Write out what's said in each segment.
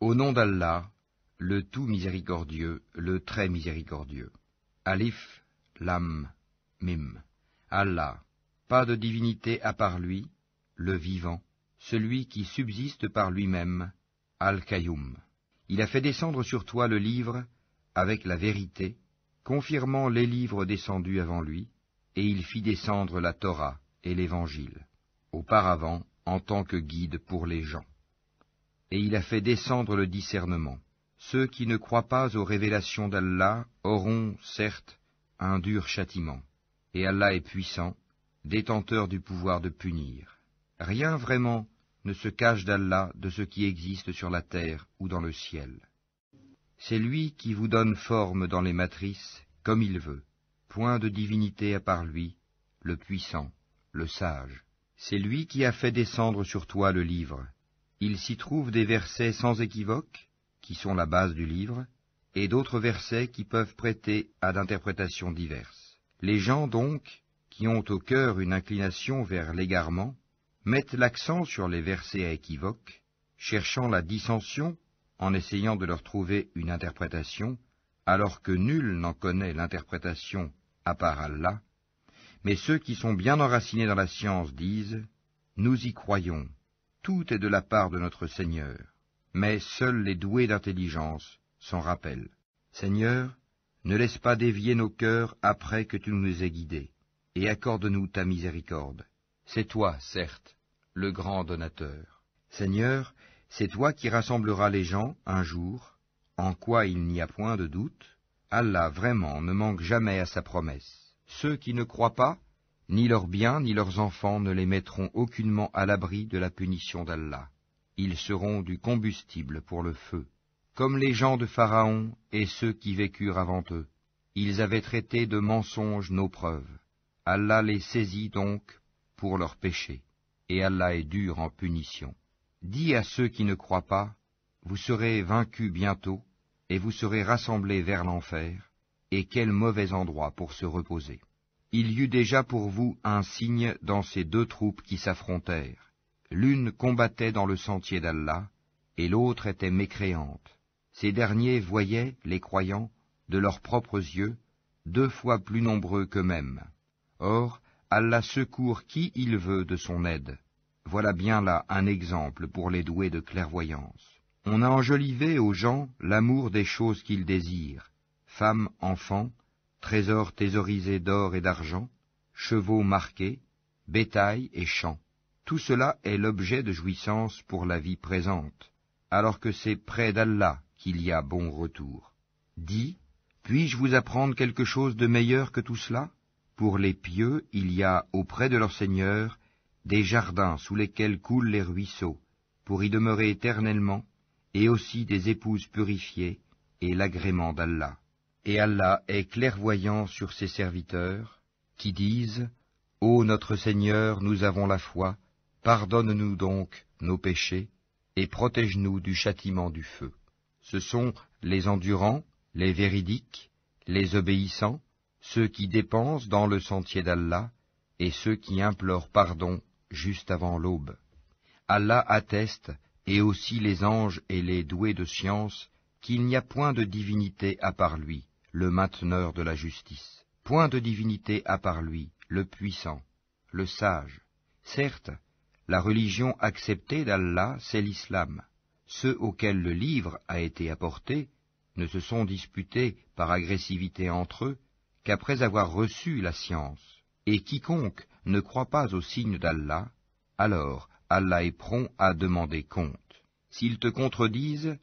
Au nom d'Allah, le tout miséricordieux, le très miséricordieux. Alif, Lam, Mim. Allah, pas de divinité à part lui, le vivant, celui qui subsiste par lui-même, Al-Qayyum. Il a fait descendre sur toi le livre avec la vérité, confirmant les livres descendus avant lui, et il fit descendre la Torah et l'Évangile, auparavant en tant que guide pour les gens. Et il a fait descendre le discernement. Ceux qui ne croient pas aux révélations d'Allah auront, certes, un dur châtiment. Et Allah est puissant, détenteur du pouvoir de punir. Rien vraiment ne se cache d'Allah de ce qui existe sur la terre ou dans le ciel. C'est lui qui vous donne forme dans les matrices, comme il veut. Point de divinité à part lui, le puissant, le sage. C'est lui qui a fait descendre sur toi le livre. Il s'y trouve des versets sans équivoque, qui sont la base du livre, et d'autres versets qui peuvent prêter à d'interprétations diverses. Les gens donc, qui ont au cœur une inclination vers l'égarement, mettent l'accent sur les versets à équivoque, cherchant la dissension en essayant de leur trouver une interprétation, alors que nul n'en connaît l'interprétation à part Allah. Mais ceux qui sont bien enracinés dans la science disent « Nous y croyons, tout est de la part de notre Seigneur. » Mais seuls les doués d'intelligence s'en rappellent. Seigneur, ne laisse pas dévier nos cœurs après que tu nous aies guidés, et accorde-nous ta miséricorde. C'est toi, certes, le grand donateur. Seigneur, c'est toi qui rassembleras les gens un jour, en quoi il n'y a point de doute. Allah vraiment ne manque jamais à sa promesse. Ceux qui ne croient pas, ni leurs biens ni leurs enfants ne les mettront aucunement à l'abri de la punition d'Allah. Ils seront du combustible pour le feu. Comme les gens de Pharaon et ceux qui vécurent avant eux, ils avaient traité de mensonges nos preuves. Allah les saisit donc pour leurs péchés, et Allah est dur en punition. Dis à ceux qui ne croient pas, vous serez vaincus bientôt, et vous serez rassemblés vers l'enfer, et quel mauvais endroit pour se reposer. Il y eut déjà pour vous un signe dans ces deux troupes qui s'affrontèrent. L'une combattait dans le sentier d'Allah, et l'autre était mécréante. Ces derniers voyaient, les croyants, de leurs propres yeux, 2 fois plus nombreux qu'eux-mêmes. Or, Allah secourt qui il veut de son aide. Voilà bien là un exemple pour les doués de clairvoyance. On a enjolivé aux gens l'amour des choses qu'ils désirent, femmes, enfants, trésors thésaurisés d'or et d'argent, chevaux marqués, bétail et champs. Tout cela est l'objet de jouissance pour la vie présente, alors que c'est près d'Allah qu'il y a bon retour. Dis, puis-je vous apprendre quelque chose de meilleur que tout cela? Pour les pieux, il y a, auprès de leur Seigneur, des jardins sous lesquels coulent les ruisseaux, pour y demeurer éternellement, et aussi des épouses purifiées, et l'agrément d'Allah. Et Allah est clairvoyant sur ses serviteurs, qui disent « Ô notre Seigneur, nous avons la foi, pardonne-nous donc nos péchés, et protège-nous du châtiment du feu. » Ce sont les endurants, les véridiques, les obéissants, ceux qui dépensent dans le sentier d'Allah, et ceux qui implorent pardon juste avant l'aube. Allah atteste, et aussi les anges et les doués de science, qu'il n'y a point de divinité à part lui, le mainteneur de la justice. Point de divinité à part lui, le puissant, le sage. Certes, la religion acceptée d'Allah, c'est l'islam. Ceux auxquels le livre a été apporté ne se sont disputés par agressivité entre eux qu'après avoir reçu la science. Et quiconque ne croit pas au signe d'Allah, alors Allah est prompt à demander compte. S'ils te contredisent,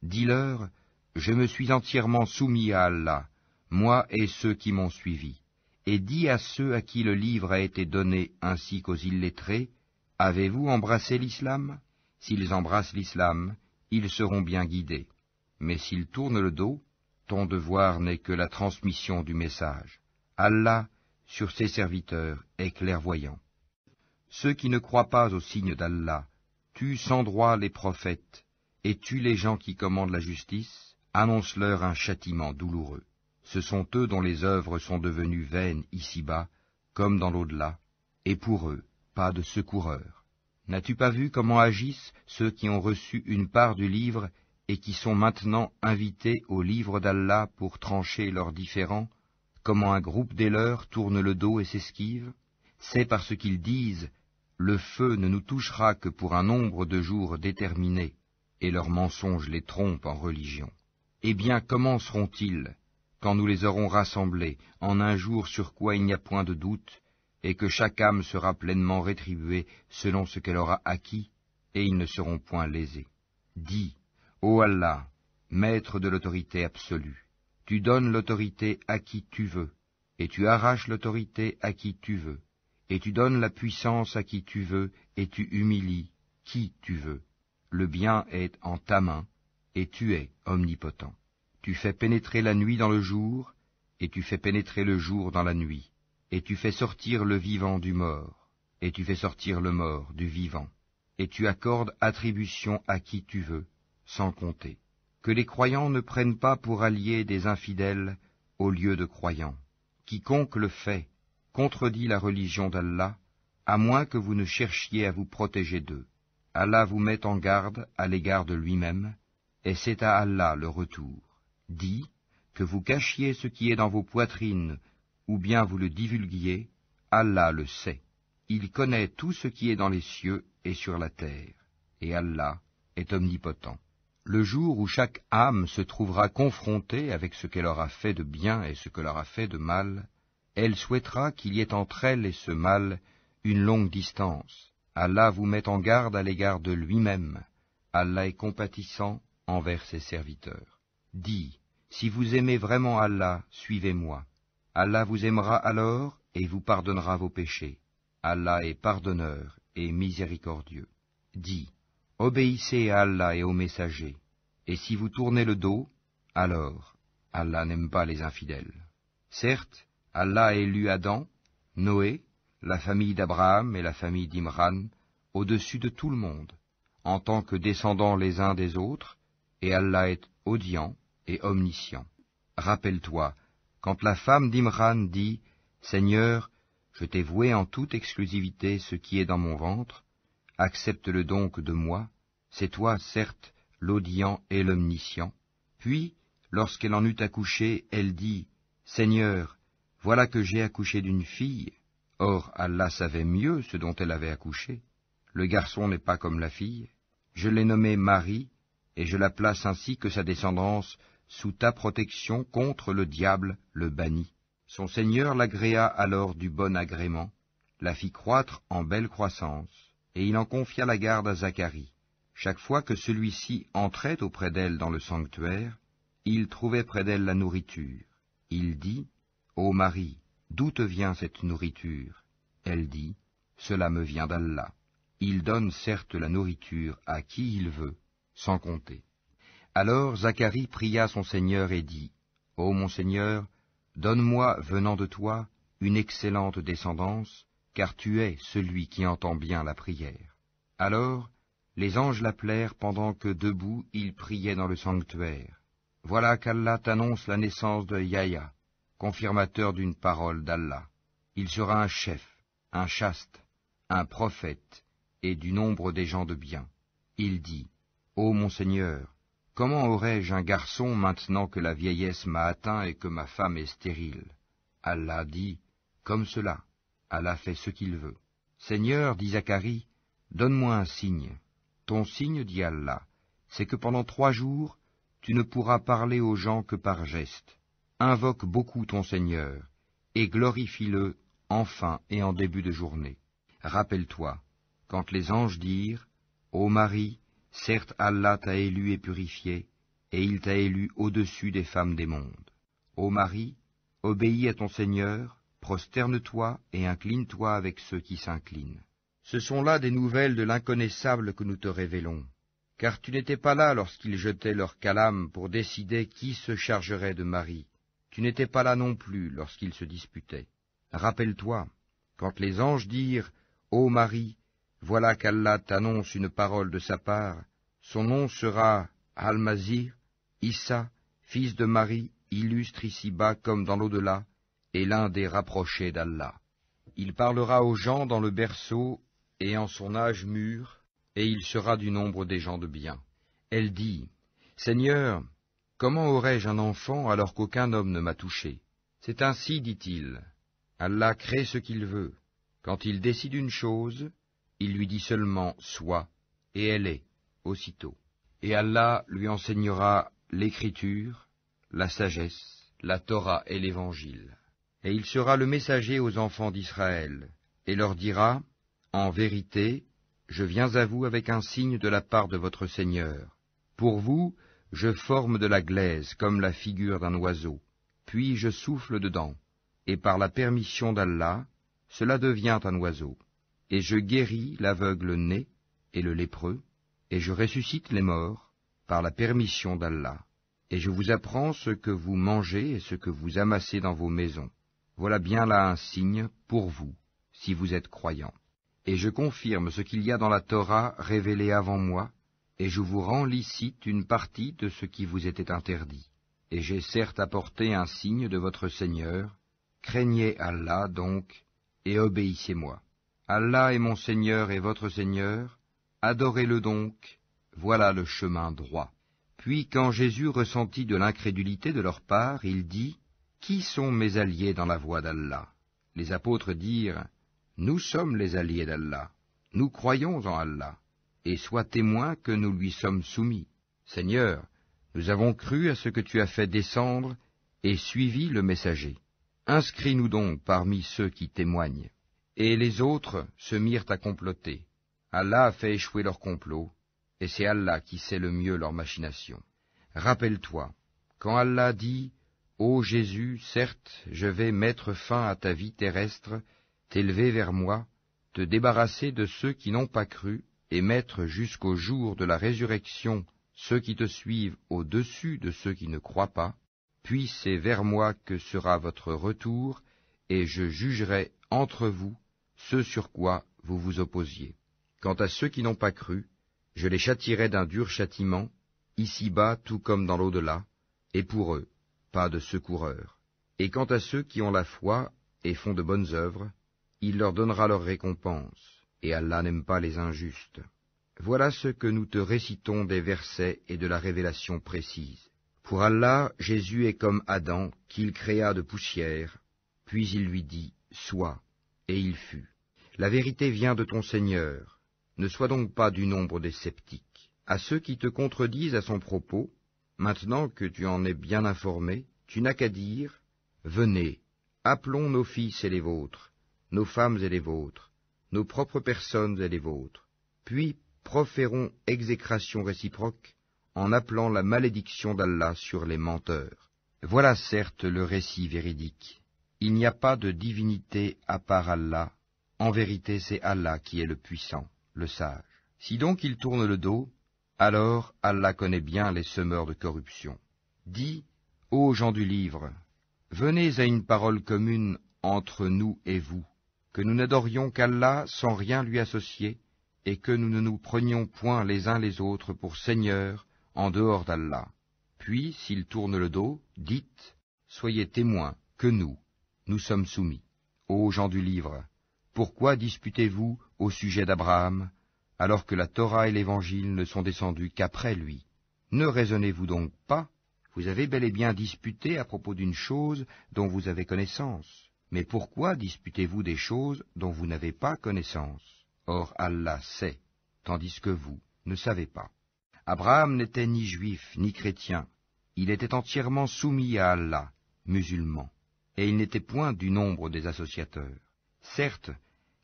dis-leur, je me suis entièrement soumis à Allah, moi et ceux qui m'ont suivi. Et dis à ceux à qui le livre a été donné ainsi qu'aux illettrés, avez-vous embrassé l'islam? S'ils embrassent l'islam, ils seront bien guidés. Mais s'ils tournent le dos, ton devoir n'est que la transmission du message. Allah, sur ses serviteurs, est clairvoyant. Ceux qui ne croient pas au signe d'Allah tuent sans droit les prophètes et tuent les gens qui commandent la justice, annonce-leur un châtiment douloureux. Ce sont eux dont les œuvres sont devenues vaines ici-bas, comme dans l'au-delà, et pour eux, pas de secoureur. N'as-tu pas vu comment agissent ceux qui ont reçu une part du livre et qui sont maintenant invités au livre d'Allah pour trancher leurs différends, comment un groupe des leurs tourne le dos et s'esquive? C'est parce qu'ils disent « Le feu ne nous touchera que pour un nombre de jours déterminé », et leurs mensonges les trompent en religion. Eh bien, comment seront-ils, quand nous les aurons rassemblés, en un jour sur quoi il n'y a point de doute, et que chaque âme sera pleinement rétribuée selon ce qu'elle aura acquis, et ils ne seront point lésés. Dis, ô Allah, maître de l'autorité absolue, tu donnes l'autorité à qui tu veux, et tu arraches l'autorité à qui tu veux, et tu donnes la puissance à qui tu veux, et tu humilies qui tu veux. Le bien est en ta main, et tu es omnipotent. Tu fais pénétrer la nuit dans le jour, et tu fais pénétrer le jour dans la nuit, et tu fais sortir le vivant du mort, et tu fais sortir le mort du vivant, et tu accordes attribution à qui tu veux, sans compter. Que les croyants ne prennent pas pour alliés des infidèles au lieu de croyants. Quiconque le fait contredit la religion d'Allah, à moins que vous ne cherchiez à vous protéger d'eux. Allah vous met en garde à l'égard de lui-même, et c'est à Allah le retour. Dis, que vous cachiez ce qui est dans vos poitrines, ou bien vous le divulguiez, Allah le sait. Il connaît tout ce qui est dans les cieux et sur la terre, et Allah est omnipotent. Le jour où chaque âme se trouvera confrontée avec ce qu'elle aura fait de bien et ce qu'elle aura fait de mal, elle souhaitera qu'il y ait entre elle et ce mal une longue distance. Allah vous met en garde à l'égard de lui-même. Allah est compatissant envers ses serviteurs. Dis, si vous aimez vraiment Allah, suivez-moi. Allah vous aimera alors et vous pardonnera vos péchés. Allah est pardonneur et miséricordieux. Dis, obéissez à Allah et aux messagers, et si vous tournez le dos, alors Allah n'aime pas les infidèles. Certes, Allah a élu Adam, Noé, la famille d'Abraham et la famille d'Imran, au-dessus de tout le monde, en tant que descendants les uns des autres, et Allah est audient et omniscient. Rappelle-toi, quand la femme d'Imran dit « Seigneur, je t'ai voué en toute exclusivité ce qui est dans mon ventre, accepte-le donc de moi, c'est toi, certes, l'audient et l'omniscient. » Puis, lorsqu'elle en eut accouché, elle dit « Seigneur, voilà que j'ai accouché d'une fille. » Or, Allah savait mieux ce dont elle avait accouché. Le garçon n'est pas comme la fille. Je l'ai nommée Marie, et je la place ainsi que sa descendance sous ta protection contre le diable, le banni. Son Seigneur l'agréa alors du bon agrément, la fit croître en belle croissance, et il en confia la garde à Zacharie. Chaque fois que celui-ci entrait auprès d'elle dans le sanctuaire, il trouvait près d'elle la nourriture. Il dit, « Ô Marie, d'où te vient cette nourriture ?» Elle dit, « Cela me vient d'Allah. Il donne certes la nourriture à qui il veut, sans compter. » Alors Zacharie pria son Seigneur et dit, « Ô mon Seigneur, donne-moi, venant de toi, une excellente descendance, car tu es celui qui entend bien la prière. » Alors, les anges l'appelèrent pendant que debout il priait dans le sanctuaire. Voilà qu'Allah t'annonce la naissance de Yahya, confirmateur d'une parole d'Allah. Il sera un chef, un chaste, un prophète, et du nombre des gens de bien. Il dit, « Ô mon Seigneur, comment aurais-je un garçon maintenant que la vieillesse m'a atteint et que ma femme est stérile ?» Allah dit, « Comme cela, Allah fait ce qu'il veut. » Seigneur, dit Zacharie, donne-moi un signe. Ton signe, dit Allah, c'est que pendant 3 jours, tu ne pourras parler aux gens que par gestes. Invoque beaucoup ton Seigneur, et glorifie-le en fin et en début de journée. Rappelle-toi, quand les anges dirent, « Ô Marie, certes Allah t'a élu et purifié, et il t'a élu au-dessus des femmes des mondes. Ô Marie, obéis à ton Seigneur, prosterne-toi et incline-toi avec ceux qui s'inclinent. » Ce sont là des nouvelles de l'inconnaissable que nous te révélons, car tu n'étais pas là lorsqu'ils jetaient leur calame pour décider qui se chargerait de Marie. Tu n'étais pas là non plus lorsqu'ils se disputaient. Rappelle-toi, quand les anges dirent, « Ô Marie, voilà qu'Allah t'annonce une parole de sa part, son nom sera Al-Masih, Issa, fils de Marie, illustre ici-bas comme dans l'au-delà, et l'un des rapprochés d'Allah. Il parlera aux gens dans le berceau et en son âge mûr, et il sera du nombre des gens de bien. » Elle dit, « Seigneur, comment aurais-je un enfant alors qu'aucun homme ne m'a touché? C'est ainsi, dit-il, Allah crée ce qu'il veut. Quand il décide une chose, il lui dit seulement « sois » et elle est, aussitôt. Et Allah lui enseignera l'écriture, la sagesse, la Torah et l'Évangile. Et il sera le messager aux enfants d'Israël, et leur dira « En vérité, je viens à vous avec un signe de la part de votre Seigneur. Pour vous, je forme de la glaise comme la figure d'un oiseau, puis je souffle dedans, et par la permission d'Allah, cela devient un oiseau. Et je guéris l'aveugle né et le lépreux, et je ressuscite les morts par la permission d'Allah. Et je vous apprends ce que vous mangez et ce que vous amassez dans vos maisons. Voilà bien là un signe pour vous, si vous êtes croyants. Et je confirme ce qu'il y a dans la Torah révélée avant moi, et je vous rends licite une partie de ce qui vous était interdit. Et j'ai certes apporté un signe de votre Seigneur. Craignez Allah donc, et obéissez-moi. Allah est mon Seigneur et votre Seigneur, adorez-le donc, voilà le chemin droit. Puis quand Jésus ressentit de l'incrédulité de leur part, il dit, « Qui sont mes alliés dans la voie d'Allah ?» Les apôtres dirent, « Nous sommes les alliés d'Allah, nous croyons en Allah, et sois témoin que nous lui sommes soumis. Seigneur, nous avons cru à ce que tu as fait descendre et suivi le messager. Inscris-nous donc parmi ceux qui témoignent. » Et les autres se mirent à comploter. Allah a fait échouer leur complot, et c'est Allah qui sait le mieux leurs machinations. Rappelle-toi, quand Allah dit, « Ô Jésus, certes, je vais mettre fin à ta vie terrestre, t'élever vers moi, te débarrasser de ceux qui n'ont pas cru, et mettre jusqu'au jour de la résurrection ceux qui te suivent au-dessus de ceux qui ne croient pas, puis c'est vers moi que sera votre retour, et je jugerai entre vous ce sur quoi vous vous opposiez. Quant à ceux qui n'ont pas cru, je les châtierai d'un dur châtiment, ici-bas tout comme dans l'au-delà, et pour eux, pas de secoureur. Et quant à ceux qui ont la foi et font de bonnes œuvres, il leur donnera leur récompense, et Allah n'aime pas les injustes. Voilà ce que nous te récitons des versets et de la révélation précise. Pour Allah, Jésus est comme Adam, qu'il créa de poussière, puis il lui dit « Sois », et il fut. La vérité vient de ton Seigneur, ne sois donc pas du nombre des sceptiques. À ceux qui te contredisent à son propos, maintenant que tu en es bien informé, tu n'as qu'à dire « Venez, appelons nos fils et les vôtres, nos femmes et les vôtres, nos propres personnes et les vôtres, puis proférons exécration réciproque en appelant la malédiction d'Allah sur les menteurs. » Voilà certes le récit véridique. Il n'y a pas de divinité à part Allah. En vérité, c'est Allah qui est le puissant, le sage. Si donc ils tournent le dos, alors Allah connaît bien les semeurs de corruption. Dis, ô gens du livre, venez à une parole commune entre nous et vous, que nous n'adorions qu'Allah sans rien lui associer, et que nous ne nous prenions point les uns les autres pour seigneurs en dehors d'Allah. Puis, s'ils tournent le dos, dites, soyez témoins que nous sommes soumis. Ô gens du livre, pourquoi disputez-vous au sujet d'Abraham, alors que la Torah et l'Évangile ne sont descendus qu'après lui? Ne raisonnez-vous donc pas? Vous avez bel et bien disputé à propos d'une chose dont vous avez connaissance. Mais pourquoi disputez-vous des choses dont vous n'avez pas connaissance? Or Allah sait, tandis que vous ne savez pas. Abraham n'était ni juif ni chrétien, il était entièrement soumis à Allah, musulman, et il n'était point du nombre des associateurs. Certes,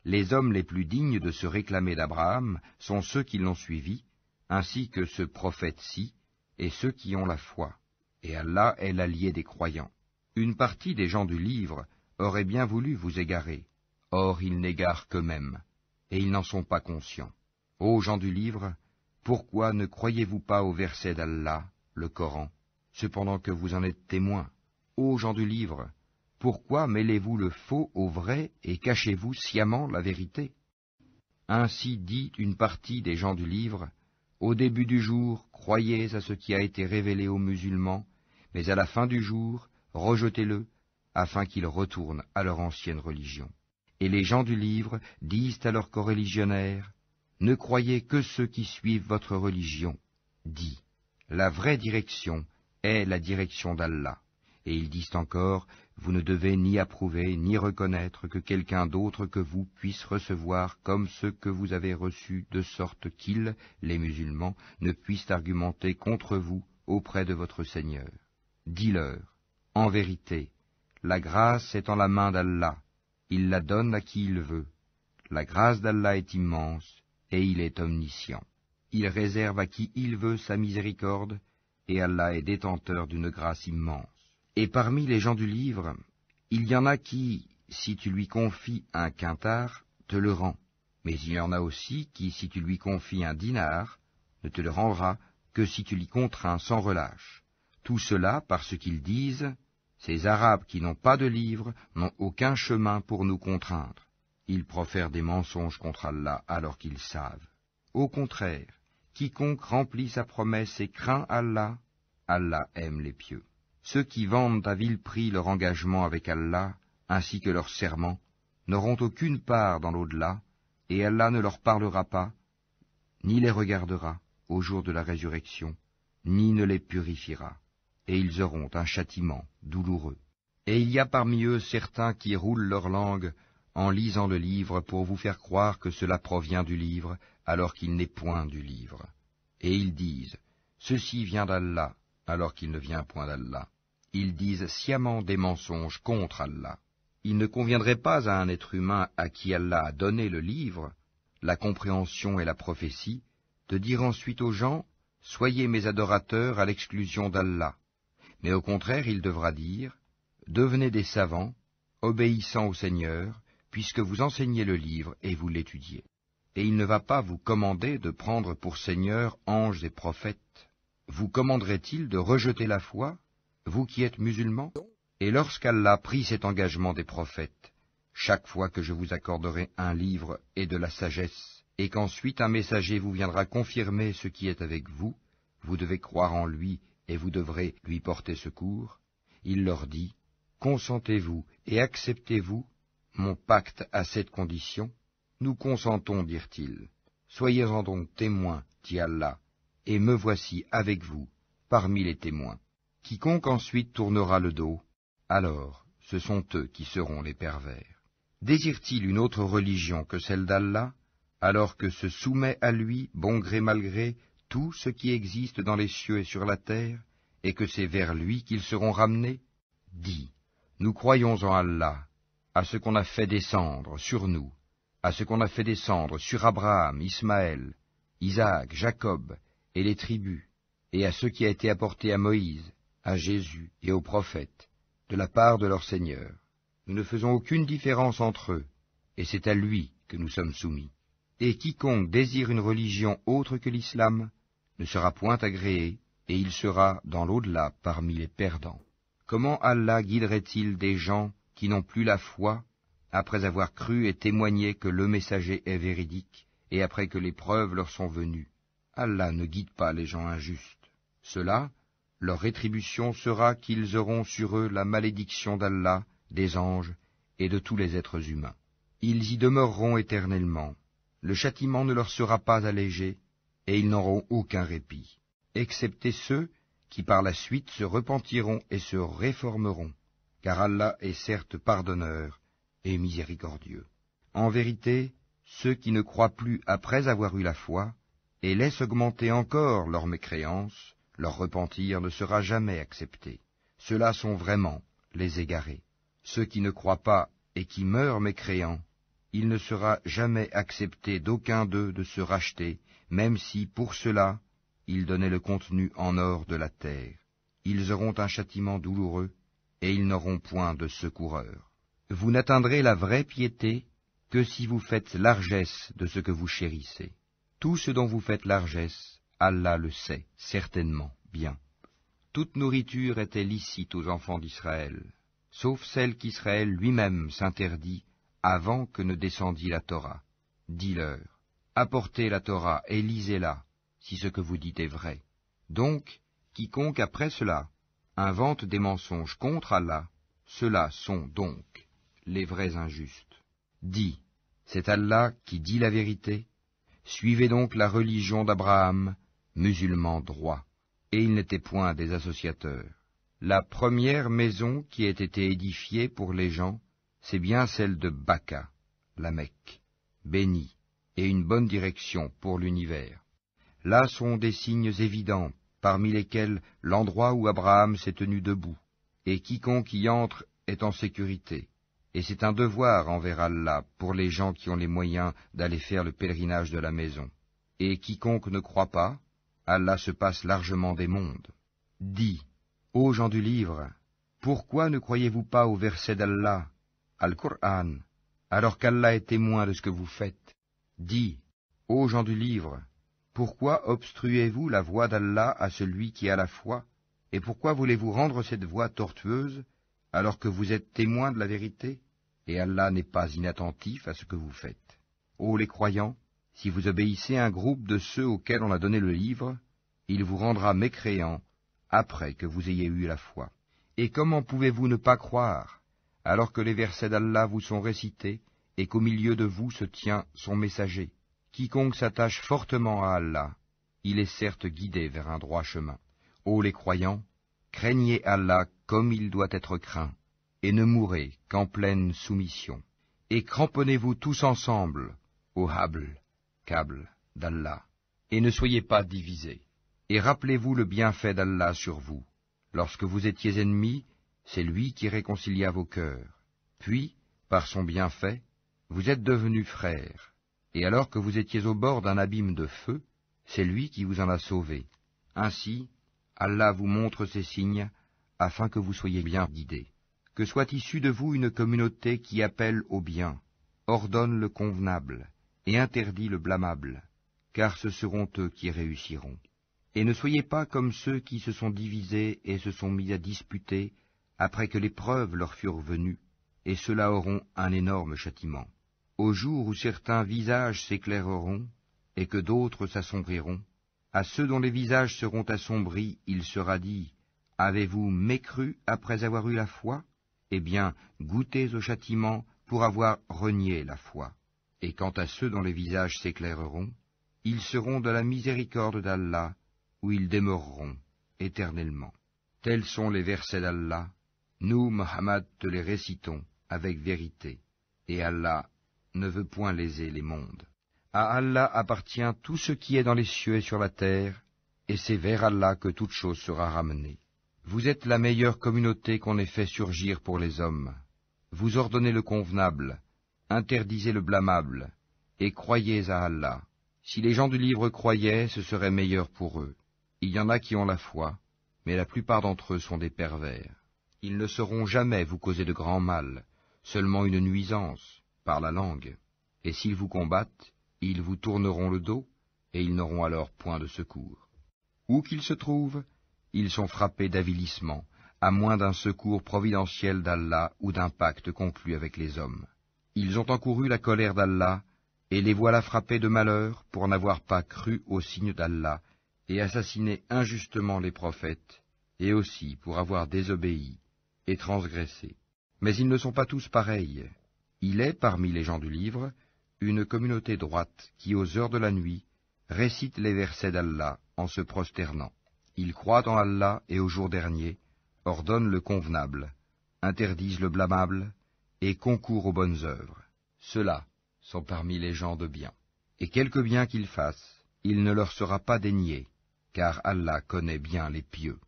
les hommes les plus dignes de se réclamer d'Abraham sont ceux qui l'ont suivi, ainsi que ce prophète-ci, et ceux qui ont la foi. Et Allah est l'allié des croyants. Une partie des gens du livre aurait bien voulu vous égarer, or ils n'égarent qu'eux-mêmes, et ils n'en sont pas conscients. Ô gens du livre, pourquoi ne croyez-vous pas au verset d'Allah, le Coran, cependant que vous en êtes témoins? Ô gens du livre, pourquoi mêlez-vous le faux au vrai et cachez-vous sciemment la vérité? Ainsi dit une partie des gens du livre, au début du jour, croyez à ce qui a été révélé aux musulmans, mais à la fin du jour, rejetez-le, afin qu'ils retournent à leur ancienne religion. Et les gens du livre disent à leurs coreligionnaires, ne croyez que ceux qui suivent votre religion. Dis, la vraie direction est la direction d'Allah. Et ils disent encore, vous ne devez ni approuver ni reconnaître que quelqu'un d'autre que vous puisse recevoir comme ce que vous avez reçu, de sorte qu'ils, les musulmans, ne puissent argumenter contre vous auprès de votre Seigneur. Dis-leur, en vérité, la grâce est en la main d'Allah, il la donne à qui il veut. La grâce d'Allah est immense, et il est omniscient. Il réserve à qui il veut sa miséricorde, et Allah est détenteur d'une grâce immense. Et parmi les gens du livre, il y en a qui, si tu lui confies un quintar, te le rend. Mais il y en a aussi qui, si tu lui confies un dinar, ne te le rendra que si tu l'y contrains sans relâche. Tout cela parce qu'ils disent, ces Arabes qui n'ont pas de livre n'ont aucun chemin pour nous contraindre. Ils profèrent des mensonges contre Allah alors qu'ils savent. Au contraire, quiconque remplit sa promesse et craint Allah, Allah aime les pieux. Ceux qui vendent à vil prix leur engagement avec Allah, ainsi que leur serment, n'auront aucune part dans l'au-delà, et Allah ne leur parlera pas, ni les regardera au jour de la résurrection, ni ne les purifiera, et ils auront un châtiment douloureux. Et il y a parmi eux certains qui roulent leur langue en lisant le livre pour vous faire croire que cela provient du livre, alors qu'il n'est point du livre. Et ils disent, ceci vient d'Allah, alors qu'il ne vient point d'Allah. Ils disent sciemment des mensonges contre Allah. Il ne conviendrait pas à un être humain à qui Allah a donné le livre, la compréhension et la prophétie, de dire ensuite aux gens, soyez mes adorateurs à l'exclusion d'Allah. Mais au contraire, il devra dire, devenez des savants, obéissant au Seigneur, puisque vous enseignez le livre et vous l'étudiez. Et il ne va pas vous commander de prendre pour Seigneur anges et prophètes. Vous commanderait-il de rejeter la foi, vous qui êtes musulmans? Et lorsqu'Allah prit cet engagement des prophètes, chaque fois que je vous accorderai un livre et de la sagesse, et qu'ensuite un messager vous viendra confirmer ce qui est avec vous, vous devez croire en lui et vous devrez lui porter secours. Il leur dit, consentez-vous et acceptez-vous mon pacte à cette condition? Nous consentons, dirent-ils. Soyez-en donc témoins, dit Allah, et me voici avec vous, parmi les témoins. Quiconque ensuite tournera le dos, alors ce sont eux qui seront les pervers. Désire-t-il une autre religion que celle d'Allah, alors que se soumet à lui, bon gré mal gré, tout ce qui existe dans les cieux et sur la terre, et que c'est vers lui qu'ils seront ramenés? Dis, nous croyons en Allah, à ce qu'on a fait descendre sur nous, à ce qu'on a fait descendre sur Abraham, Ismaël, Isaac, Jacob, et les tribus, et à ce qui a été apporté à Moïse, à Jésus et aux prophètes, de la part de leur Seigneur. Nous ne faisons aucune différence entre eux, et c'est à lui que nous sommes soumis. Et quiconque désire une religion autre que l'islam ne sera point agréé, et il sera dans l'au-delà parmi les perdants. Comment Allah guiderait-il des gens qui n'ont plus la foi, après avoir cru et témoigné que le messager est véridique, et après que les preuves leur sont venues? Allah ne guide pas les gens injustes. Cela, leur rétribution sera qu'ils auront sur eux la malédiction d'Allah, des anges et de tous les êtres humains. Ils y demeureront éternellement. Le châtiment ne leur sera pas allégé, et ils n'auront aucun répit, excepté ceux qui par la suite se repentiront et se réformeront, car Allah est certes pardonneur et miséricordieux. En vérité, ceux qui ne croient plus après avoir eu la foi, et laissent augmenter encore leur mécréance, leur repentir ne sera jamais accepté. Ceux-là sont vraiment les égarés. Ceux qui ne croient pas et qui meurent mécréants, il ne sera jamais accepté d'aucun d'eux de se racheter, même si, pour cela, ils donnaient le contenu en or de la terre. Ils auront un châtiment douloureux, et ils n'auront point de secoureur. Vous n'atteindrez la vraie piété que si vous faites largesse de ce que vous chérissez. Tout ce dont vous faites largesse, Allah le sait, certainement, bien. Toute nourriture était licite aux enfants d'Israël, sauf celle qu'Israël lui-même s'interdit avant que ne descendît la Torah. Dis-leur, apportez la Torah et lisez-la, si ce que vous dites est vrai. Donc, quiconque après cela invente des mensonges contre Allah, ceux-là sont donc les vrais injustes. Dis, c'est Allah qui dit la vérité. Suivez donc la religion d'Abraham, musulman droit. et ils n'étaient point des associateurs. La première maison qui ait été édifiée pour les gens, c'est bien celle de Baka, la Mecque, bénie, et une bonne direction pour l'univers. Là sont des signes évidents, parmi lesquels l'endroit où Abraham s'est tenu debout, et quiconque y entre est en sécurité. Et c'est un devoir envers Allah pour les gens qui ont les moyens d'aller faire le pèlerinage de la maison. Et quiconque ne croit pas, Allah se passe largement des mondes. Dis, ô gens du livre, pourquoi ne croyez-vous pas au verset d'Allah, Al-Qur'an, alors qu'Allah est témoin de ce que vous faites? Dis, ô gens du livre, pourquoi obstruez-vous la voie d'Allah à celui qui a la foi, et pourquoi voulez-vous rendre cette voie tortueuse, alors que vous êtes témoins de la vérité, et Allah n'est pas inattentif à ce que vous faites. Ô les croyants, si vous obéissez à un groupe de ceux auxquels on a donné le livre, il vous rendra mécréants après que vous ayez eu la foi. Et comment pouvez-vous ne pas croire, alors que les versets d'Allah vous sont récités, et qu'au milieu de vous se tient son messager? Quiconque s'attache fortement à Allah, il est certes guidé vers un droit chemin. Ô les croyants, craignez Allah comme il doit être craint, et ne mourrez qu'en pleine soumission. Et cramponnez-vous tous ensemble au câble d'Allah, et ne soyez pas divisés. Et rappelez-vous le bienfait d'Allah sur vous. Lorsque vous étiez ennemis, c'est lui qui réconcilia vos cœurs. Puis, par son bienfait, vous êtes devenus frères. Et alors que vous étiez au bord d'un abîme de feu, c'est lui qui vous en a sauvés. Ainsi, Allah vous montre ces signes, afin que vous soyez bien guidés. Que soit issue de vous une communauté qui appelle au bien, ordonne le convenable, et interdit le blâmable, car ce seront eux qui réussiront. Et ne soyez pas comme ceux qui se sont divisés et se sont mis à disputer, après que les preuves leur furent venues, et ceux-là auront un énorme châtiment. Au jour où certains visages s'éclaireront, et que d'autres s'assombriront, à ceux dont les visages seront assombris, il sera dit, « Avez-vous mécru après avoir eu la foi? Eh bien, goûtez au châtiment pour avoir renié la foi. » Et quant à ceux dont les visages s'éclaireront, ils seront de la miséricorde d'Allah, où ils demeureront éternellement. Tels sont les versets d'Allah. Nous, Muhammad, te les récitons avec vérité, et Allah ne veut point léser les mondes. À Allah appartient tout ce qui est dans les cieux et sur la terre, et c'est vers Allah que toute chose sera ramenée. Vous êtes la meilleure communauté qu'on ait fait surgir pour les hommes. Vous ordonnez le convenable, interdisez le blâmable, et croyez à Allah. Si les gens du livre croyaient, ce serait meilleur pour eux. Il y en a qui ont la foi, mais la plupart d'entre eux sont des pervers. Ils ne sauront jamais vous causer de grand mal, seulement une nuisance, par la langue. Et s'ils vous combattent, ils vous tourneront le dos, et ils n'auront alors point de secours. Où qu'ils se trouvent, ils sont frappés d'avilissement, à moins d'un secours providentiel d'Allah ou d'un pacte conclu avec les hommes. Ils ont encouru la colère d'Allah, et les voilà frappés de malheur pour n'avoir pas cru aux signes d'Allah, et assassiné injustement les prophètes, et aussi pour avoir désobéi et transgressé. Mais ils ne sont pas tous pareils. Il est, parmi les gens du livre, une communauté droite qui, aux heures de la nuit, récite les versets d'Allah en se prosternant. Ils croient en Allah et au jour dernier, ordonnent le convenable, interdisent le blâmable, et concourent aux bonnes œuvres. Ceux-là sont parmi les gens de bien. Et quelque bien qu'ils fassent, il ne leur sera pas dénié, car Allah connaît bien les pieux.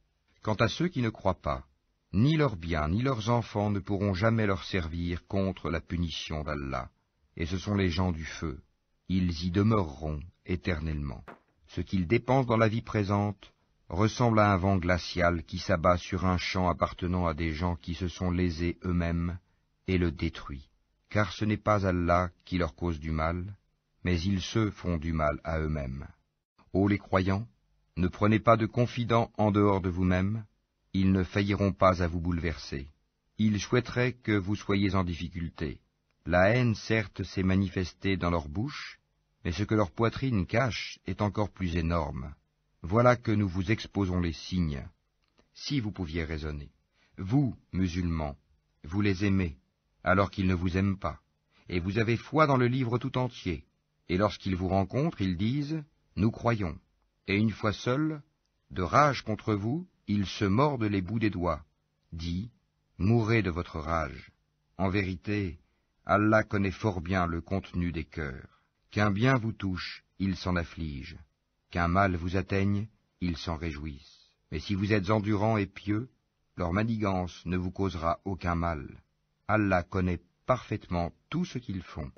Quant à ceux qui ne croient pas, ni leurs biens ni leurs enfants ne pourront jamais leur servir contre la punition d'Allah, et ce sont les gens du feu. Ils y demeureront éternellement. Ce qu'ils dépensent dans la vie présente ressemble à un vent glacial qui s'abat sur un champ appartenant à des gens qui se sont lésés eux-mêmes et le détruit. Car ce n'est pas Allah qui leur cause du mal, mais ils se font du mal à eux-mêmes. Ô les croyants, ne prenez pas de confidents en dehors de vous-mêmes, ils ne failliront pas à vous bouleverser. Ils souhaiteraient que vous soyez en difficulté. La haine, certes, s'est manifestée dans leur bouche, mais ce que leur poitrine cache est encore plus énorme. Voilà que nous vous exposons les signes, si vous pouviez raisonner. Vous, musulmans, vous les aimez, alors qu'ils ne vous aiment pas, et vous avez foi dans le livre tout entier. Et lorsqu'ils vous rencontrent, ils disent « Nous croyons », et une fois seuls, De rage contre vous, ils se mordent les bouts des doigts. Dis, mourrez de votre rage. En vérité, Allah connaît fort bien le contenu des cœurs. Qu'un bien vous touche, ils s'en affligent. Qu'un mal vous atteigne, ils s'en réjouissent. Mais si vous êtes endurants et pieux, leur manigance ne vous causera aucun mal. Allah connaît parfaitement tout ce qu'ils font.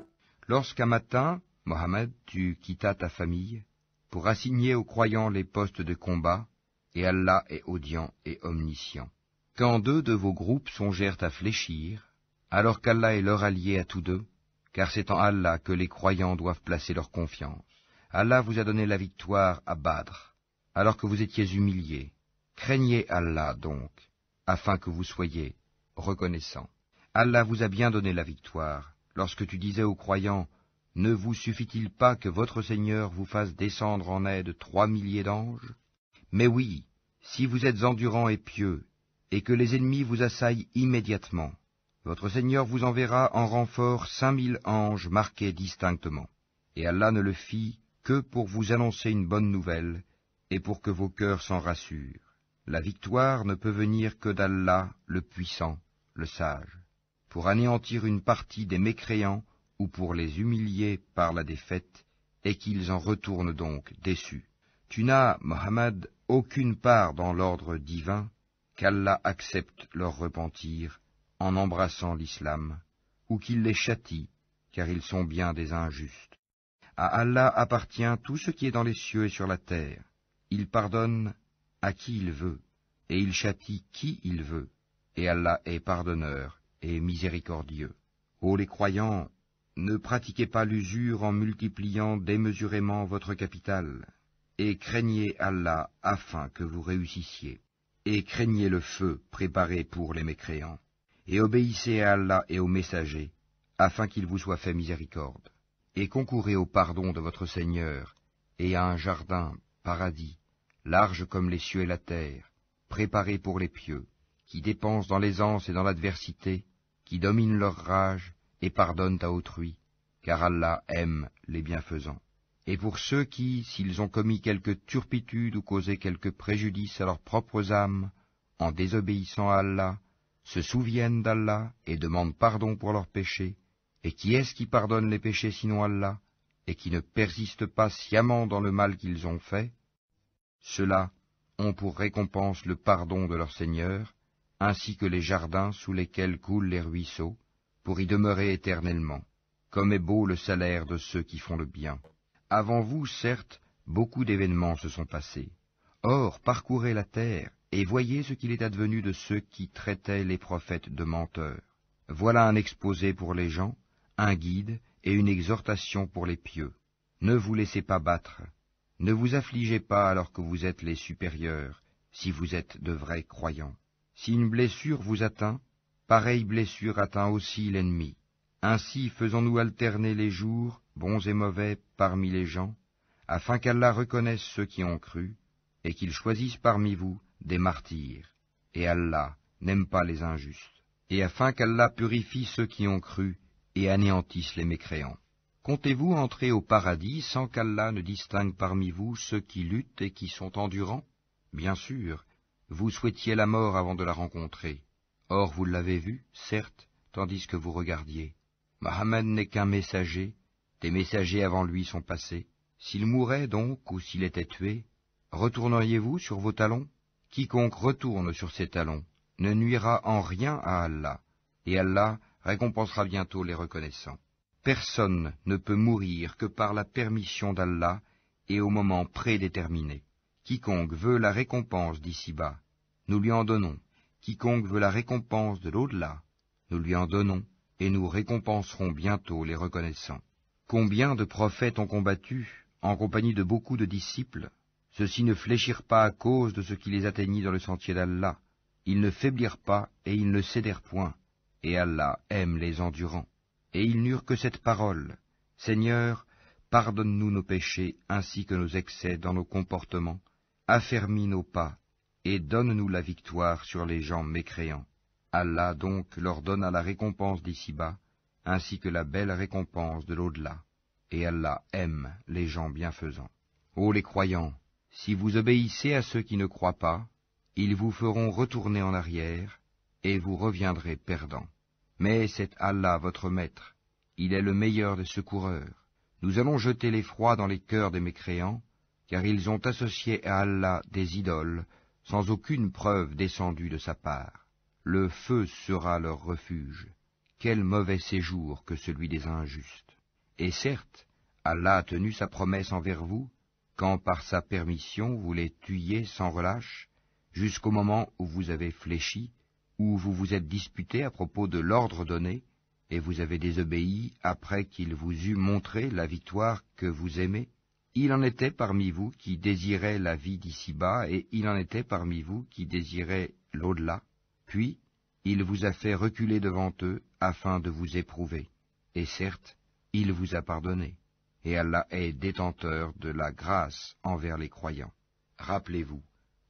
Lorsqu'un matin, Mohammed, tu quittas ta famille pour assigner aux croyants les postes de combat, et Allah est audient et omniscient. Quand deux de vos groupes songèrent à fléchir, alors qu'Allah est leur allié à tous deux, car c'est en Allah que les croyants doivent placer leur confiance. Allah vous a donné la victoire à Badr, alors que vous étiez humiliés. Craignez Allah donc, afin que vous soyez reconnaissants. Allah vous a bien donné la victoire, lorsque tu disais aux croyants, « Ne vous suffit-il pas que votre Seigneur vous fasse descendre en aide 3 milliers d'anges ? Mais oui, si vous êtes endurants et pieux, et que les ennemis vous assaillent immédiatement, votre Seigneur vous enverra en renfort 5000 anges marqués distinctement. Et Allah ne le fit que pour vous annoncer une bonne nouvelle, et pour que vos cœurs s'en rassurent. La victoire ne peut venir que d'Allah, le puissant, le sage, pour anéantir une partie des mécréants, ou pour les humilier par la défaite, et qu'ils en retournent donc déçus. Tu n'as, Mohammed, aucune part dans l'ordre divin, qu'Allah accepte leur repentir en embrassant l'islam, ou qu'il les châtie, car ils sont bien des injustes. À Allah appartient tout ce qui est dans les cieux et sur la terre. Il pardonne à qui il veut, et il châtie qui il veut, et Allah est pardonneur et miséricordieux. Ô les croyants, ne pratiquez pas l'usure en multipliant démesurément votre capital, et craignez Allah afin que vous réussissiez, et craignez le feu préparé pour les mécréants, et obéissez à Allah et aux messagers, afin qu'il vous soit fait miséricorde, et concourez au pardon de votre Seigneur, et à un jardin, paradis, large comme les cieux et la terre, préparé pour les pieux, qui dépensent dans l'aisance et dans l'adversité, qui dominent leur rage, et pardonnent à autrui, car Allah aime les bienfaisants. Et pour ceux qui, s'ils ont commis quelque turpitude ou causé quelque préjudice à leurs propres âmes, en désobéissant à Allah, se souviennent d'Allah et demandent pardon pour leurs péchés, et qui est-ce qui pardonne les péchés sinon Allah, et qui ne persiste pas sciemment dans le mal qu'ils ont fait? Ceux-là ont pour récompense le pardon de leur Seigneur, ainsi que les jardins sous lesquels coulent les ruisseaux, pour y demeurer éternellement, comme est beau le salaire de ceux qui font le bien. Avant vous, certes, beaucoup d'événements se sont passés. Or, parcourez la terre, et voyez ce qu'il est advenu de ceux qui traitaient les prophètes de menteurs. Voilà un exposé pour les gens, un guide et une exhortation pour les pieux. Ne vous laissez pas battre, ne vous affligez pas alors que vous êtes les supérieurs, si vous êtes de vrais croyants. Si une blessure vous atteint, pareille blessure atteint aussi l'ennemi. Ainsi faisons-nous alterner les jours, bons et mauvais, parmi les gens, afin qu'Allah reconnaisse ceux qui ont cru, et qu'il choisisse parmi vous des martyrs. Et Allah n'aime pas les injustes. Et afin qu'Allah purifie ceux qui ont cru, et anéantisse les mécréants. Comptez-vous entrer au paradis sans qu'Allah ne distingue parmi vous ceux qui luttent et qui sont endurants? Bien sûr, vous souhaitiez la mort avant de la rencontrer. Or vous l'avez vu, certes, tandis que vous regardiez. Mohammed n'est qu'un messager, des messagers avant lui sont passés. S'il mourait donc, ou s'il était tué, retourneriez-vous sur vos talons? Quiconque retourne sur ses talons ne nuira en rien à Allah, et Allah récompensera bientôt les reconnaissants. Personne ne peut mourir que par la permission d'Allah et au moment prédéterminé. Quiconque veut la récompense d'ici-bas, nous lui en donnons. Quiconque veut la récompense de l'au-delà, nous lui en donnons, et nous récompenserons bientôt les reconnaissants. Combien de prophètes ont combattu, en compagnie de beaucoup de disciples? Ceux-ci ne fléchirent pas à cause de ce qui les atteignit dans le sentier d'Allah. Ils ne faiblirent pas, et ils ne cédèrent point. Et Allah aime les endurants. Et ils n'eurent que cette parole: Seigneur, pardonne-nous nos péchés ainsi que nos excès dans nos comportements, affermis nos pas, et donne-nous la victoire sur les gens mécréants. Allah donc leur donna la récompense d'ici-bas, ainsi que la belle récompense de l'au-delà. Et Allah aime les gens bienfaisants. Ô les croyants, Si vous obéissez à ceux qui ne croient pas, ils vous feront retourner en arrière, et vous reviendrez perdants. Mais c'est Allah votre maître, il est le meilleur des secoureurs. Nous allons jeter l'effroi dans les cœurs des mécréants, car ils ont associé à Allah des idoles, sans aucune preuve descendue de sa part. Le feu sera leur refuge. Quel mauvais séjour que celui des injustes. Et certes, Allah a tenu sa promesse envers vous, quand par sa permission vous les tuiez sans relâche, jusqu'au moment où vous avez fléchi, où vous vous êtes disputé à propos de l'ordre donné, et vous avez désobéi après qu'il vous eût montré la victoire que vous aimez. Il en était parmi vous qui désiraient la vie d'ici-bas, et il en était parmi vous qui désiraient l'au-delà. Puis, il vous a fait reculer devant eux, afin de vous éprouver. Et certes, il vous a pardonné, et Allah est détenteur de la grâce envers les croyants. Rappelez-vous,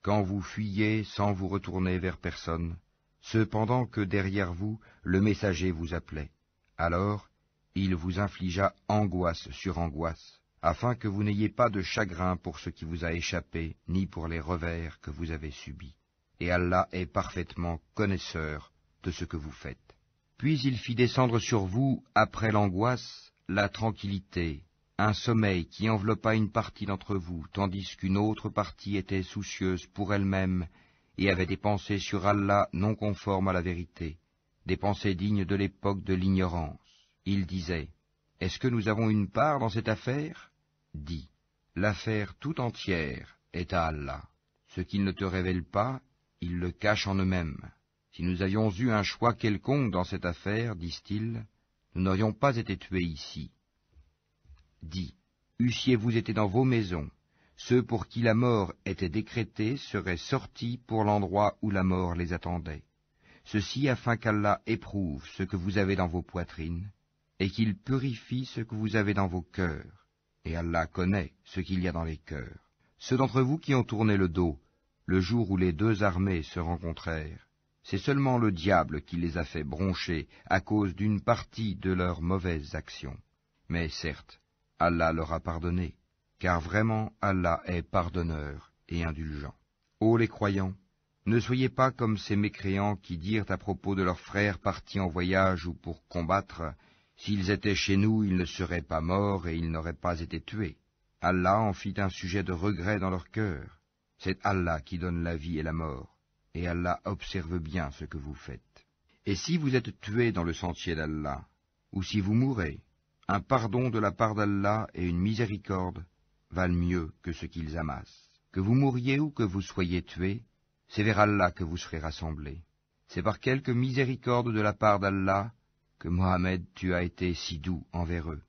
quand vous fuyiez sans vous retourner vers personne, cependant que derrière vous, le messager vous appelait. Alors, il vous infligea angoisse sur angoisse, afin que vous n'ayez pas de chagrin pour ce qui vous a échappé, ni pour les revers que vous avez subis. Et Allah est parfaitement connaisseur de ce que vous faites. Puis il fit descendre sur vous, après l'angoisse, la tranquillité, un sommeil qui enveloppa une partie d'entre vous, tandis qu'une autre partie était soucieuse pour elle-même, et avait des pensées sur Allah non conformes à la vérité, des pensées dignes de l'époque de l'ignorance. Il disait, « Est-ce que nous avons une part dans cette affaire ?» Dis, « L'affaire tout entière est à Allah. Ce qu'il ne te révèle pas, ils le cachent en eux-mêmes. Si nous avions eu un choix quelconque dans cette affaire, disent-ils, nous n'aurions pas été tués ici. Dis, eussiez-vous été dans vos maisons, ceux pour qui la mort était décrétée seraient sortis pour l'endroit où la mort les attendait. Ceci afin qu'Allah éprouve ce que vous avez dans vos poitrines, et qu'il purifie ce que vous avez dans vos cœurs. Et Allah connaît ce qu'il y a dans les cœurs. Ceux d'entre vous qui ont tourné le dos, le jour où les deux armées se rencontrèrent, c'est seulement le diable qui les a fait broncher à cause d'une partie de leurs mauvaises actions. Mais certes, Allah leur a pardonné, car vraiment Allah est pardonneur et indulgent. Ô les croyants, ne soyez pas comme ces mécréants qui dirent à propos de leurs frères partis en voyage ou pour combattre, « S'ils étaient chez nous, ils ne seraient pas morts et ils n'auraient pas été tués. » Allah en fit un sujet de regret dans leur cœur. C'est Allah qui donne la vie et la mort, et Allah observe bien ce que vous faites. Et si vous êtes tués dans le sentier d'Allah, ou si vous mourrez, un pardon de la part d'Allah et une miséricorde valent mieux que ce qu'ils amassent. Que vous mouriez ou que vous soyez tués, c'est vers Allah que vous serez rassemblés. C'est par quelque miséricorde de la part d'Allah que Mohammed tu as été si doux envers eux.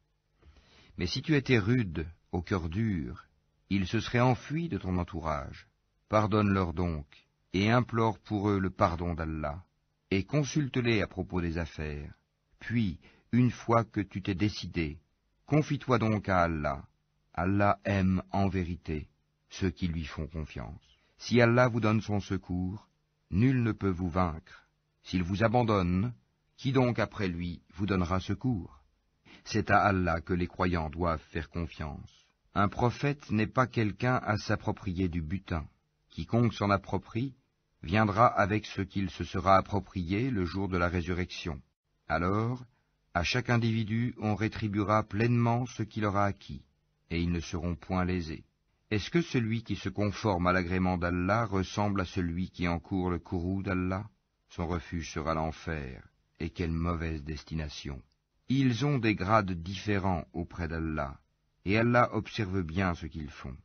Mais si tu étais rude, au cœur dur, ils se seraient enfuis de ton entourage. Pardonne-leur donc, et implore pour eux le pardon d'Allah, et consulte-les à propos des affaires. Puis, une fois que tu t'es décidé, confie-toi donc à Allah. Allah aime en vérité ceux qui lui font confiance. Si Allah vous donne son secours, nul ne peut vous vaincre. S'il vous abandonne, qui donc après lui vous donnera secours? C'est à Allah que les croyants doivent faire confiance. Un prophète n'est pas quelqu'un à s'approprier du butin. Quiconque s'en approprie viendra avec ce qu'il se sera approprié le jour de la résurrection. Alors, à chaque individu on rétribuera pleinement ce qu'il aura acquis, et ils ne seront point lésés. Est-ce que celui qui se conforme à l'agrément d'Allah ressemble à celui qui encourt le courroux d'Allah? Son refuge sera l'enfer, et quelle mauvaise destination. Ils ont des grades différents auprès d'Allah, et Allah observe bien ce qu'ils font.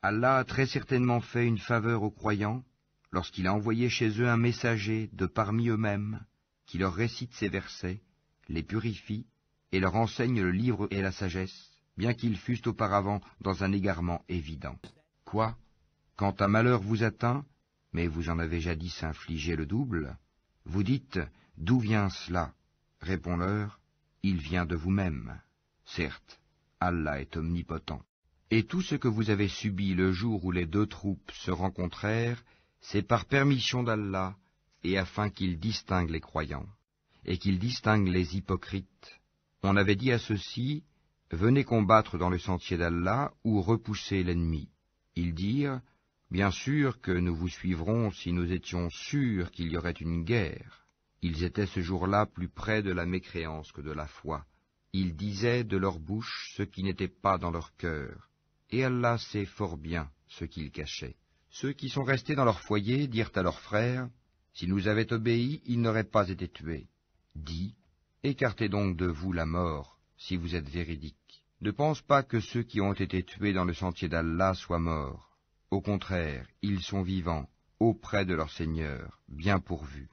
Allah a très certainement fait une faveur aux croyants, lorsqu'il a envoyé chez eux un messager de parmi eux-mêmes, qui leur récite ces versets, les purifie, et leur enseigne le livre et la sagesse, bien qu'ils fussent auparavant dans un égarement évident. Quoi? Quand un malheur vous atteint, mais vous en avez jadis infligé le double, vous dites, d'où vient cela? Réponds-leur, il vient de vous-même. Certes, Allah est omnipotent. Et tout ce que vous avez subi le jour où les deux troupes se rencontrèrent, c'est par permission d'Allah, et afin qu'il distingue les croyants, et qu'il distingue les hypocrites. On avait dit à ceux-ci, venez combattre dans le sentier d'Allah ou repoussez l'ennemi. Ils dirent, bien sûr que nous vous suivrons si nous étions sûrs qu'il y aurait une guerre. Ils étaient ce jour-là plus près de la mécréance que de la foi. Ils disaient de leur bouche ce qui n'était pas dans leur cœur, et Allah sait fort bien ce qu'ils cachaient. Ceux qui sont restés dans leur foyer dirent à leurs frères, « S'ils nous avaient obéi, ils n'auraient pas été tués. » Dis, « Écartez donc de vous la mort, si vous êtes véridiques. Ne pense pas que ceux qui ont été tués dans le sentier d'Allah soient morts. Au contraire, ils sont vivants, auprès de leur Seigneur, bien pourvus,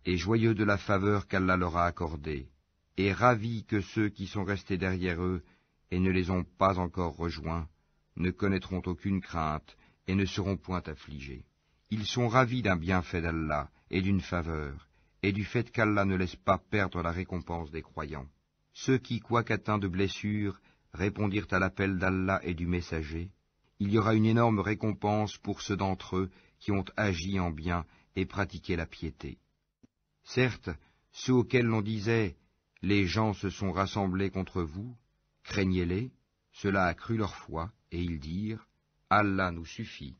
et joyeux de la faveur qu'Allah leur a accordée, et ravis que ceux qui sont restés derrière eux et ne les ont pas encore rejoints ne connaîtront aucune crainte et ne seront point affligés. Ils sont ravis d'un bienfait d'Allah et d'une faveur, et du fait qu'Allah ne laisse pas perdre la récompense des croyants. Ceux qui, quoiqu'atteints de blessures, répondirent à l'appel d'Allah et du messager, il y aura une énorme récompense pour ceux d'entre eux qui ont agi en bien et pratiqué la piété. Certes, ceux auxquels l'on disait « Les gens se sont rassemblés contre vous, craignez-les », cela accrut leur foi, et ils dirent « Allah nous suffit,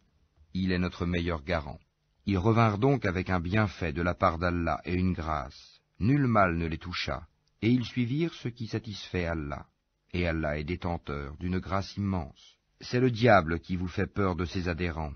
il est notre meilleur garant ». Ils revinrent donc avec un bienfait de la part d'Allah et une grâce. Nul mal ne les toucha, et ils suivirent ce qui satisfait Allah. Et Allah est détenteur d'une grâce immense. C'est le diable qui vous fait peur de ses adhérents.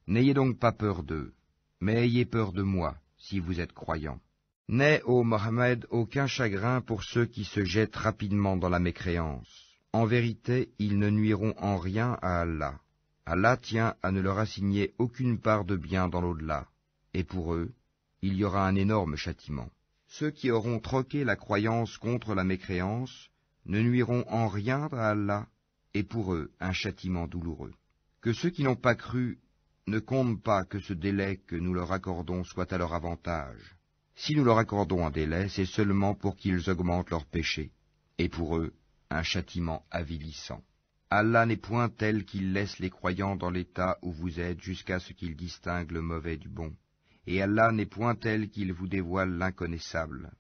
N'ayez donc pas peur d'eux, mais ayez peur de moi, si vous êtes croyants. N'aie, ô Mohammed, aucun chagrin pour ceux qui se jettent rapidement dans la mécréance. En vérité, ils ne nuiront en rien à Allah. Allah tient à ne leur assigner aucune part de bien dans l'au-delà, et pour eux, il y aura un énorme châtiment. Ceux qui auront troqué la croyance contre la mécréance ne nuiront en rien à Allah, et pour eux un châtiment douloureux. Que ceux qui n'ont pas cru ne comptent pas que ce délai que nous leur accordons soit à leur avantage. Si nous leur accordons un délai, c'est seulement pour qu'ils augmentent leurs péchés, et pour eux un châtiment avilissant. Allah n'est point tel qu'il laisse les croyants dans l'état où vous êtes jusqu'à ce qu'ils distinguent le mauvais du bon. Et Allah n'est point tel qu'il vous dévoile l'inconnaissable.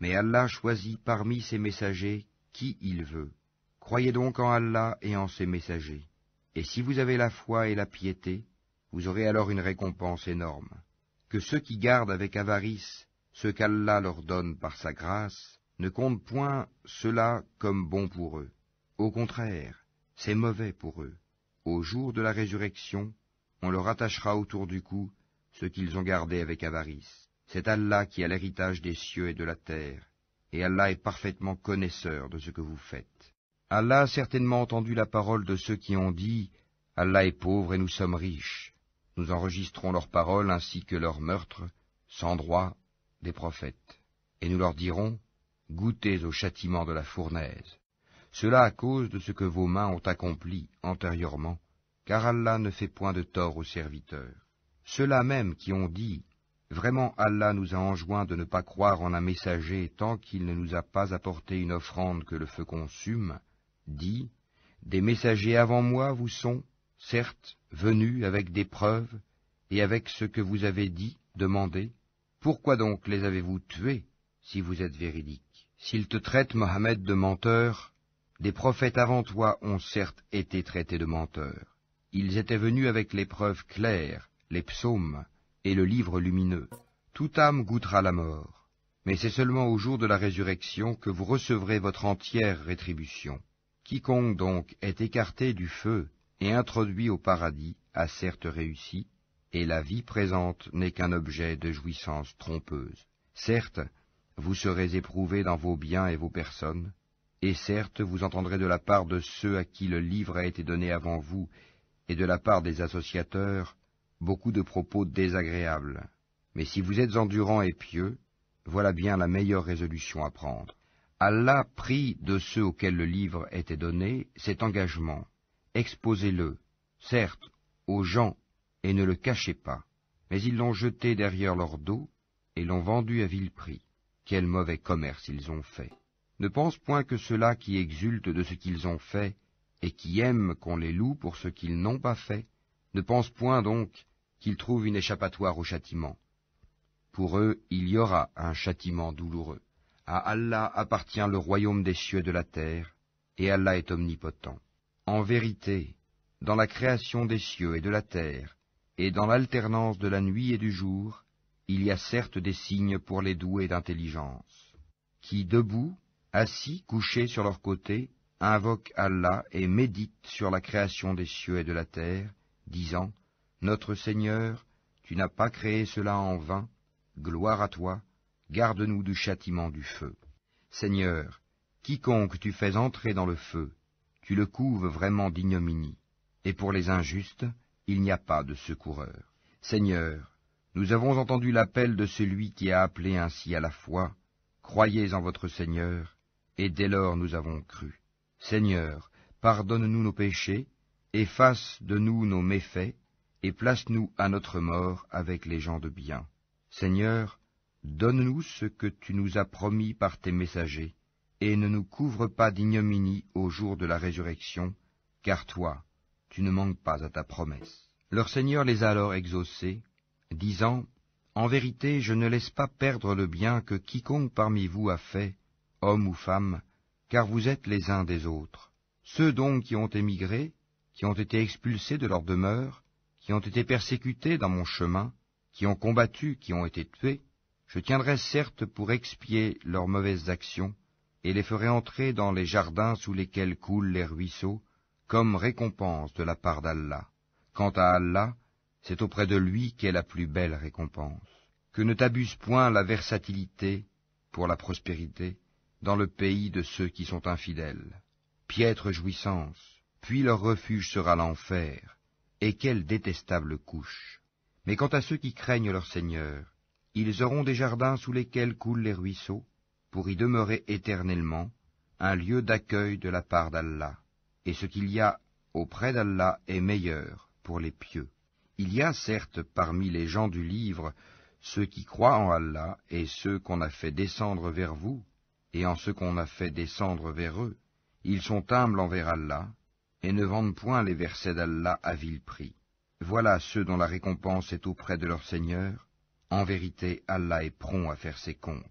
Mais Allah choisit parmi ses messagers qui il veut. Croyez donc en Allah et en ses messagers. Et si vous avez la foi et la piété, vous aurez alors une récompense énorme. Que ceux qui gardent avec avarice ce qu'Allah leur donne par sa grâce ne comptent point cela comme bon pour eux. Au contraire, c'est mauvais pour eux. Au jour de la résurrection, on leur attachera autour du cou ce qu'ils ont gardé avec avarice. C'est Allah qui a l'héritage des cieux et de la terre, et Allah est parfaitement connaisseur de ce que vous faites. Allah a certainement entendu la parole de ceux qui ont dit « Allah est pauvre et nous sommes riches ». Nous enregistrons leurs paroles ainsi que leurs meurtres, sans droit, des prophètes. Et nous leur dirons « Goûtez au châtiment de la fournaise ». Cela à cause de ce que vos mains ont accompli antérieurement, car Allah ne fait point de tort aux serviteurs. Ceux-là même qui ont dit « Vraiment Allah nous a enjoint de ne pas croire en un messager tant qu'il ne nous a pas apporté une offrande que le feu consume », dit « Des messagers avant moi vous sont, certes, venus avec des preuves et avec ce que vous avez dit, demandé. Pourquoi donc les avez-vous tués, si vous êtes véridiques? S'ils te traitent, Mohammed, de menteur, des prophètes avant toi ont certes été traités de menteurs. Ils étaient venus avec les preuves claires, les psaumes et le livre lumineux. Toute âme goûtera la mort, mais c'est seulement au jour de la résurrection que vous recevrez votre entière rétribution. Quiconque donc est écarté du feu et introduit au paradis a certes réussi, et la vie présente n'est qu'un objet de jouissance trompeuse. Certes, vous serez éprouvés dans vos biens et vos personnes, et certes vous entendrez de la part de ceux à qui le livre a été donné avant vous, et de la part des associateurs, beaucoup de propos désagréables. Mais si vous êtes endurants et pieux, voilà bien la meilleure résolution à prendre. Allah prit de ceux auxquels le livre était donné cet engagement. Exposez-le, certes, aux gens, et ne le cachez pas. Mais ils l'ont jeté derrière leur dos, et l'ont vendu à vil prix. Quel mauvais commerce ils ont fait. Ne pense point que ceux-là qui exultent de ce qu'ils ont fait, et qui aiment qu'on les loue pour ce qu'ils n'ont pas fait, ne pense point donc qu'ils trouvent une échappatoire au châtiment. Pour eux, il y aura un châtiment douloureux. À Allah appartient le royaume des cieux et de la terre, et Allah est omnipotent. En vérité, dans la création des cieux et de la terre, et dans l'alternance de la nuit et du jour, il y a certes des signes pour les doués d'intelligence, qui, debout, assis, couchés sur leur côté, invoquent Allah et méditent sur la création des cieux et de la terre, disant, « Notre Seigneur, tu n'as pas créé cela en vain, gloire à toi, garde-nous du châtiment du feu. Seigneur, quiconque tu fais entrer dans le feu, tu le couves vraiment d'ignominie, et pour les injustes, il n'y a pas de secoureur. Seigneur, nous avons entendu l'appel de celui qui a appelé ainsi à la foi, croyez en votre Seigneur, et dès lors nous avons cru. Seigneur, pardonne-nous nos péchés, efface de nous nos méfaits, et place-nous à notre mort avec les gens de bien. Seigneur, donne-nous ce que tu nous as promis par tes messagers, et ne nous couvre pas d'ignominie au jour de la résurrection, car toi, tu ne manques pas à ta promesse. » Leur Seigneur les a alors exaucés, disant, « En vérité, je ne laisse pas perdre le bien que quiconque parmi vous a fait, homme ou femme, car vous êtes les uns des autres. Ceux donc qui ont émigré, qui ont été expulsés de leur demeure, qui ont été persécutés dans mon chemin, qui ont combattu, qui ont été tués, je tiendrai certes pour expier leurs mauvaises actions, et les ferai entrer dans les jardins sous lesquels coulent les ruisseaux, comme récompense de la part d'Allah. Quant à Allah, c'est auprès de lui qu'est la plus belle récompense. Que ne t'abuse point la versatilité, pour la prospérité, dans le pays de ceux qui sont infidèles. Piètre jouissance, puis leur refuge sera l'enfer, et quelle détestable couche. Mais quant à ceux qui craignent leur Seigneur, ils auront des jardins sous lesquels coulent les ruisseaux, pour y demeurer éternellement, un lieu d'accueil de la part d'Allah, et ce qu'il y a auprès d'Allah est meilleur pour les pieux. Il y a certes parmi les gens du livre ceux qui croient en Allah et ceux qu'on a fait descendre vers vous, et en ceux qu'on a fait descendre vers eux. Ils sont humbles envers Allah, et ne vendent point les versets d'Allah à vil prix. Voilà ceux dont la récompense est auprès de leur Seigneur. En vérité, Allah est prompt à faire ses comptes.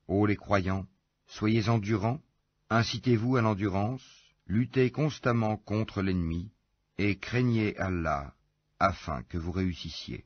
Ô les croyants, soyez endurants, incitez-vous à l'endurance, luttez constamment contre l'ennemi, et craignez Allah, afin que vous réussissiez.